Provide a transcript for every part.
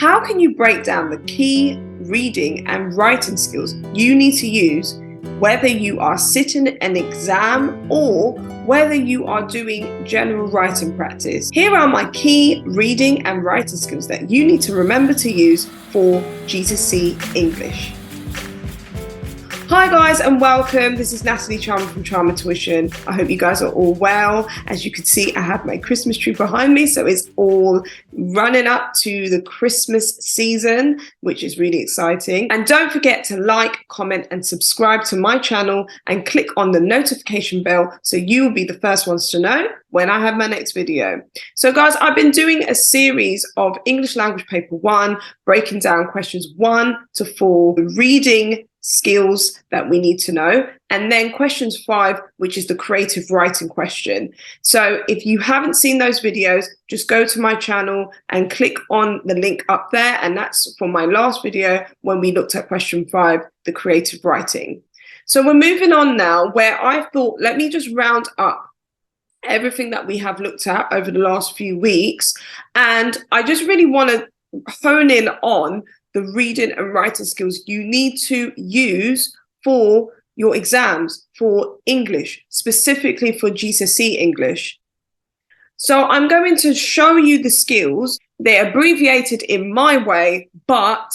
How can you break down the key reading and writing skills you need to use whether you are sitting an exam or whether you are doing general writing practice? Here are my key reading and writing skills that you need to remember to use for GCSE English. Hi guys and welcome. This is Natalie Charmer from Charmer Tuition. I hope you guys are all well. As you can see, I have my Christmas tree behind me, so it's all running up to the Christmas season, which is really exciting. And don't forget to like, comment and subscribe to my channel and click on the notification bell so you will be the first ones to know when I have my next video. So guys, I've been doing a series of English language paper 1, breaking down questions 1 to 4, the reading skills that we need to know, and then questions 5, which is the creative writing question. So if you haven't seen those videos, just go to my channel and click on the link up there, and that's for my last video when we looked at question 5, the creative writing. So we're moving on now, where I thought, let me just round up everything that we have looked at over the last few weeks, and I just really want to hone in on the reading and writing skills you need to use for your exams for English, specifically for GCSE English. So I'm going to show you the skills. They're abbreviated in my way, but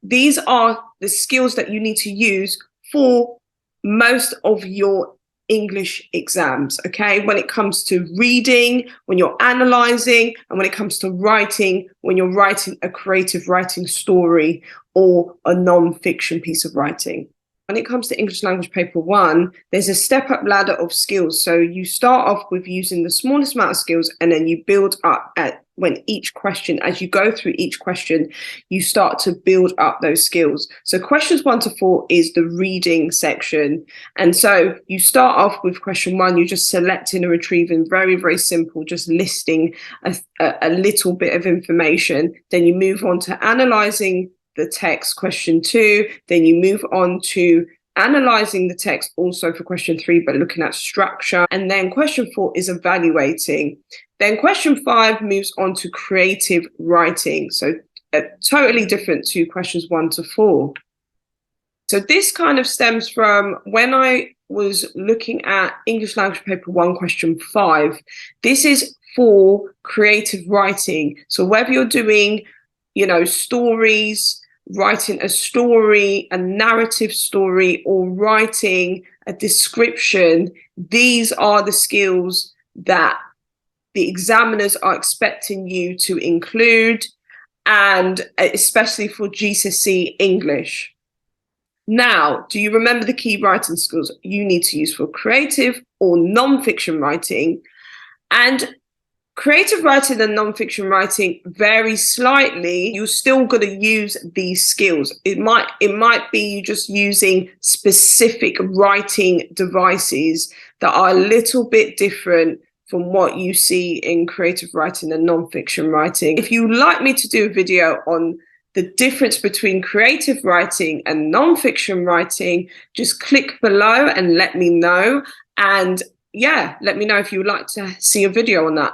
these are the skills that you need to use for most of your English exams, okay? When it comes to reading, when you're analysing, and when it comes to writing, when you're writing a creative writing story or a non-fiction piece of writing. When it comes to English language paper 1, there's a step-up ladder of skills. So you start off with using the smallest amount of skills, and then you build up when each question, as you go through each question, you start to build up those skills. So questions 1 to 4 is the reading section. And so you start off with question 1, you're just selecting and retrieving, very, very simple, just listing a little bit of information. Then you move on to analysing the text, question 2, then you move on to analysing the text also for question 3, but looking at structure. And then question 4 is evaluating. Then question 5 moves on to creative writing. So totally different to questions 1 to 4. So this kind of stems from when I was looking at English language paper 1, question 5. This is for creative writing. So whether you're doing, stories, writing a story, a narrative story, or writing a description, these are the skills that the examiners are expecting you to include, and especially for GCSE English. Now, do you remember the key writing skills you need to use for creative or non-fiction writing? And creative writing and non-fiction writing vary slightly. You're still going to use these skills. It might be you just using specific writing devices that are a little bit different from what you see in creative writing and non-fiction writing. If you'd like me to do a video on the difference between creative writing and non-fiction writing, just click below and let me know. And yeah, let me know if you would like to see a video on that.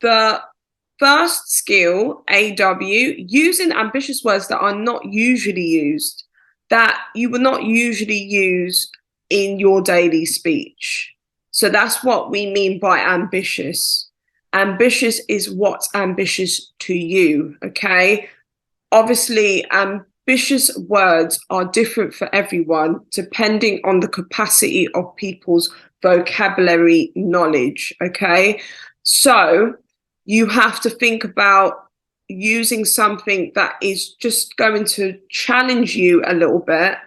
The first skill, AW, using ambitious words that are not usually used, that you will not usually use in your daily speech. So that's what we mean by ambitious. Ambitious is what's ambitious to you, okay? Obviously, ambitious words are different for everyone depending on the capacity of people's vocabulary knowledge, okay? So you have to think about using something that is just going to challenge you a little bit,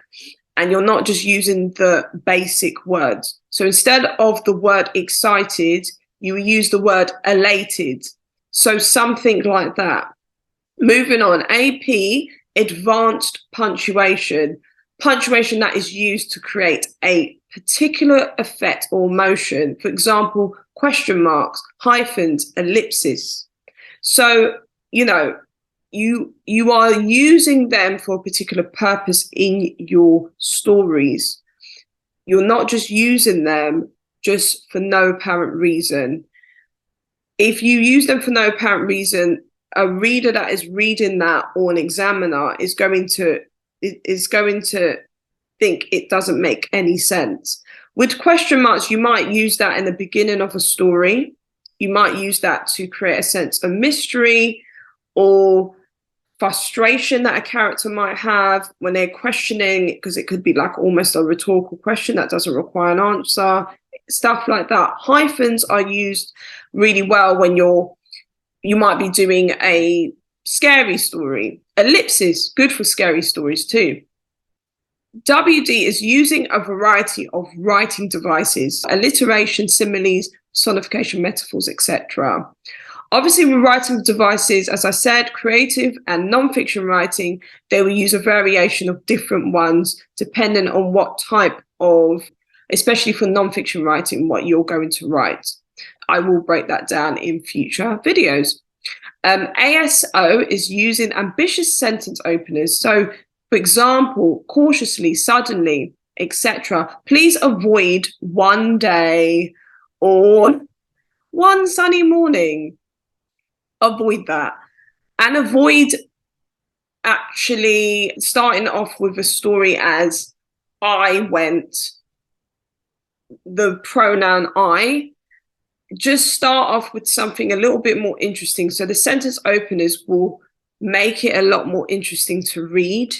and you're not just using the basic words. So instead of the word excited, you use the word elated. So something like that. Moving on, AP, advanced punctuation. Punctuation that is used to create a particular effect or motion. For example, question marks, hyphens, ellipses. So, you are using them for a particular purpose in your stories. You're not just using them just for no apparent reason. If you use them for no apparent reason, a reader that is reading that, or an examiner, is going to think it doesn't make any sense. With question marks, you might use that in the beginning of a story. You might use that to create a sense of mystery or frustration that a character might have when they're questioning, because it could be like almost a rhetorical question that doesn't require an answer, stuff like that. Hyphens are used really well when you might be doing a scary story. Ellipses, good for scary stories too. WD is using a variety of writing devices, alliteration, similes, sonification, metaphors, etc. Obviously, with writing devices, as I said, creative and non-fiction writing, they will use a variation of different ones depending on what type of, especially for non-fiction writing, what you're going to write. I will break that down in future videos. ASO is using ambitious sentence openers. So, for example, cautiously, suddenly, etc. Please avoid one day or one sunny morning. Avoid that. And avoid actually starting off with a story as I went, the pronoun I. Just start off with something a little bit more interesting. So the sentence openers will make it a lot more interesting to read.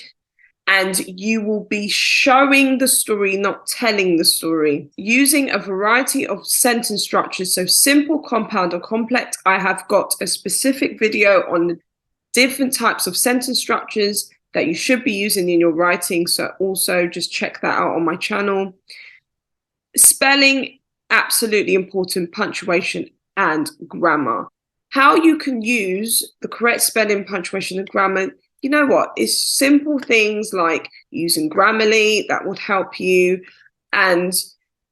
And you will be showing the story, not telling the story. Using a variety of sentence structures, so simple, compound, or complex. I have got a specific video on different types of sentence structures that you should be using in your writing. So also just check that out on my channel. Spelling, absolutely important, punctuation and grammar. How you can use the correct spelling, punctuation, and grammar, you know what? It's simple things like using Grammarly that would help you. And,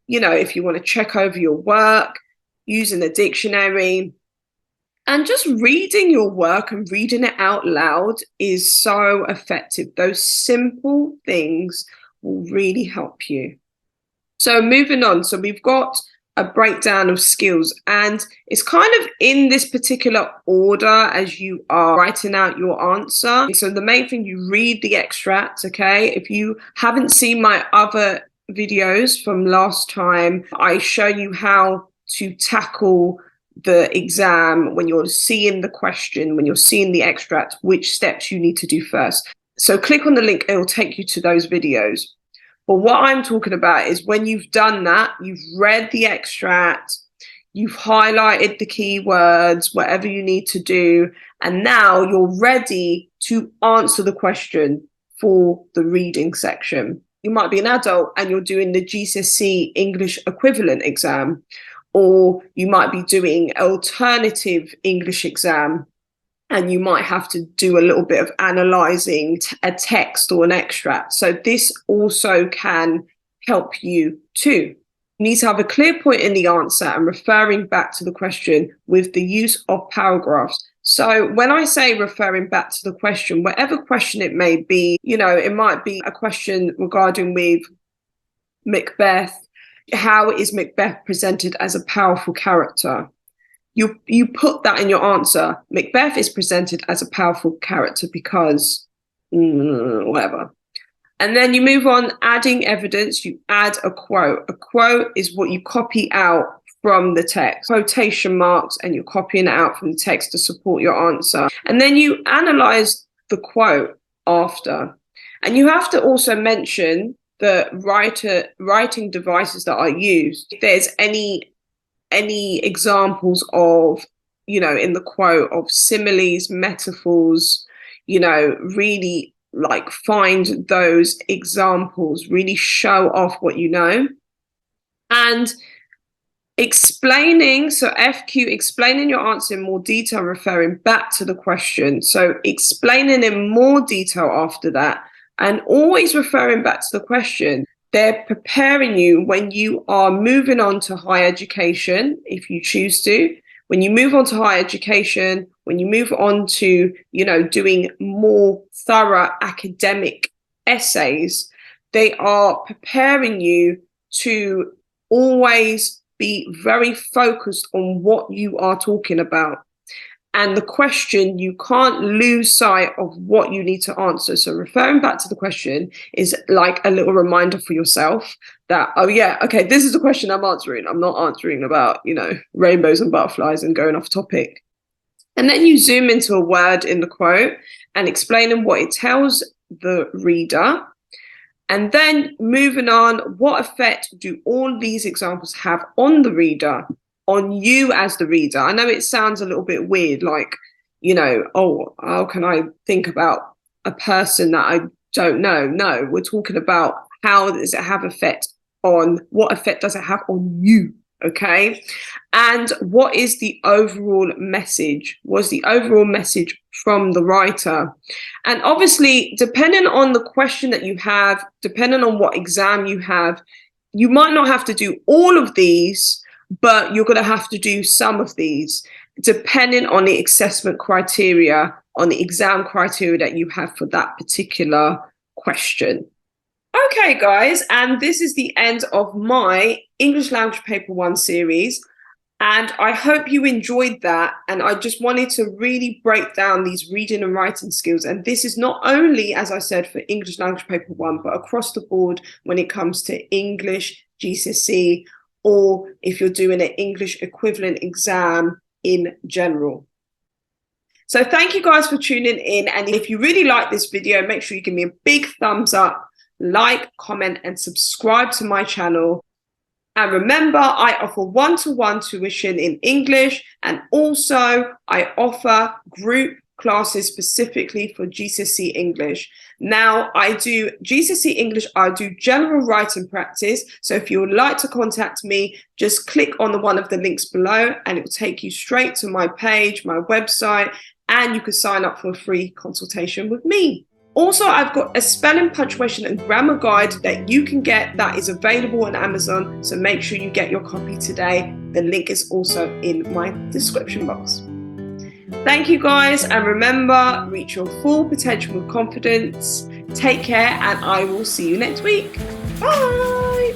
you know, if you want to check over your work, using the dictionary, and just reading your work and reading it out loud is so effective. Those simple things will really help you. So moving on. So we've got a breakdown of skills, and it's kind of in this particular order as you are writing out your answer. So the main thing, you read the extract, okay? If you haven't seen my other videos from last time, I show you how to tackle the exam when you're seeing the question, when you're seeing the extract, which steps you need to do first. So click on the link, it will take you to those videos. But what I'm talking about is when you've done that, you've read the extract, you've highlighted the keywords, whatever you need to do, and now you're ready to answer the question for the reading section. You might be an adult and you're doing the GCSE English equivalent exam, or you might be doing alternative English exam, and you might have to do a little bit of analysing a text or an extract. So this also can help you too. You need to have a clear point in the answer and referring back to the question with the use of paragraphs. So when I say referring back to the question, whatever question it may be, you know, it might be a question regarding with Macbeth. How is Macbeth presented as a powerful character? You put that in your answer. Macbeth is presented as a powerful character because whatever. And then you move on, adding evidence, you add a quote. A quote is what you copy out from the text, quotation marks, and you're copying it out from the text to support your answer. And then you analyze the quote after. And you have to also mention the writing devices that are used. If there's any examples of, you know, in the quote of similes, metaphors, you know, really like find those examples, really show off what you know. And explaining, so FQ, explaining your answer in more detail, referring back to the question. So explaining in more detail after that, and always referring back to the question. They're preparing you when you are moving on to higher education, if you choose to. When you move on to higher education, when you move on to, you know, doing more thorough academic essays, they are preparing you to always be very focused on what you are talking about. And the question, you can't lose sight of what you need to answer. So referring back to the question is like a little reminder for yourself that, oh yeah, okay, this is the question I'm answering. I'm not answering about, rainbows and butterflies and going off topic. And then you zoom into a word in the quote and explaining what it tells the reader. And then moving on, what effect do all these examples have on the reader? On you as the reader? I know it sounds a little bit weird, like, oh, how can I think about a person that I don't know? No, we're talking about how does it have what effect does it have on you? Okay. And what is the overall message? What's the overall message from the writer? And obviously, depending on the question that you have, depending on what exam you have, you might not have to do all of these, but you're going to have to do some of these depending on the assessment criteria, on the exam criteria that you have for that particular question. Okay, guys, and this is the end of my English Language Paper 1 series. And I hope you enjoyed that. And I just wanted to really break down these reading and writing skills. And this is not only, as I said, for English Language Paper 1, but across the board when it comes to English, GCSE, or if you're doing an English equivalent exam in general. So thank you guys for tuning in. And if you really like this video, make sure you give me a big thumbs up, like, comment, and subscribe to my channel. And remember, I offer one-to-one tuition in English, and also I offer group classes specifically for GCSE English. Now, I do GCSE English, I do general writing practice. So if you would like to contact me, just click on one of the links below and it will take you straight to my page, my website, and you can sign up for a free consultation with me. Also, I've got a spelling, punctuation, and grammar guide that you can get that is available on Amazon. So make sure you get your copy today. The link is also in my description box. Thank you guys, and remember, reach your full potential with confidence. Take care, and I will see you next week. Bye.